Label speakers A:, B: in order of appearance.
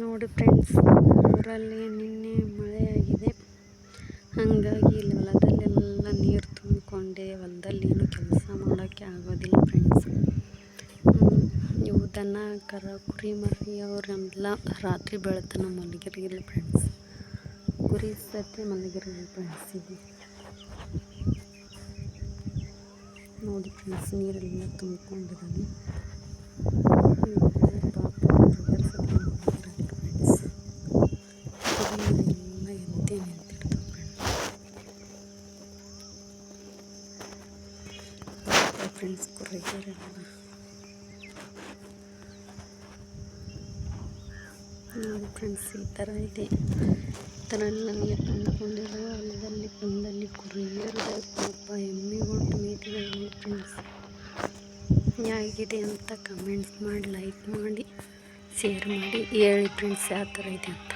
A: ನೋಡಿ ಫ್ರೆಂಡ್ಸ್, ಊರಲ್ಲಿ ನಿನ್ನೆ ಮಳೆಯಾಗಿದೆ. ಹಾಗಾಗಿ ಇಲ್ಲಿ ಹೊಲದಲ್ಲೆಲ್ಲ ನೀರು ತುಂಬಿಕೊಂಡೆ. ಹೊಲದಲ್ಲಿ ಏನು ಕೆಲಸ ಮಾಡೋಕ್ಕೆ ಆಗೋದಿಲ್ಲ ಫ್ರೆಂಡ್ಸ್. ಇವು ದನ ಕರ ಕುರಿ ಮರಿ ಅವರೆಲ್ಲ ರಾತ್ರಿ ಬೆಳತನ ಮಲಗಿರಲಿಲ್ಲ ಫ್ರೆಂಡ್ಸ್. ಕುರಿ ಸತಿ ಮಲಗಿರಲಿಲ್ಲ ಫ್ರೆಂಡ್ಸ್. ಇದು ನೋಡಿ ಫ್ರೆಂಡ್ಸ್, ನೀರೆಲ್ಲ ತುಂಬಿಕೊಂಡಿದ್ದಾನೆ. ಪಾಪ ಕುರಿಯರ ಸತಿ ಮಲಗಿರಲಿಲ್ಲ ಫ್ರೆಂಡ್ಸ್. ನೀರೆಲ್ಲ ಎದ್ದೇ ನಿಂತಿರ್ತವೆ ಫ್ರೆಂಡ್ಸ್. ಕುರಿಯರೆಲ್ಲ ನೋಡಿ ಫ್ರೆಂಡ್ಸ್, ಈ ಥರ ಇದೆ. ಈ ಥರ ಎಲ್ಲ ನೀರು ತುಂಬಿಕೊಂಡಿದ್ದಾವೆ ಹೊಲದಲ್ಲಿ. ಬಂದಲ್ಲಿ ಕುರಿಯರು ಪಾಪ ಎಮ್ಮೆಗಳು ಮೇಯ್ತಿದ್ದಾವೆ ಫ್ರೆಂಡ್ಸ್. ಹೇಗಿದೆ ಅಂತ ಕಮೆಂಟ್ಸ್ ಮಾಡಿ, ಲೈಕ್ ಮಾಡಿ, ಶೇರ್ ಮಾಡಿ, ಹೇಳಿ ಫ್ರೆಂಡ್ಸ್ ಯಾವ ಥರ ಇದೆ ಅಂತ.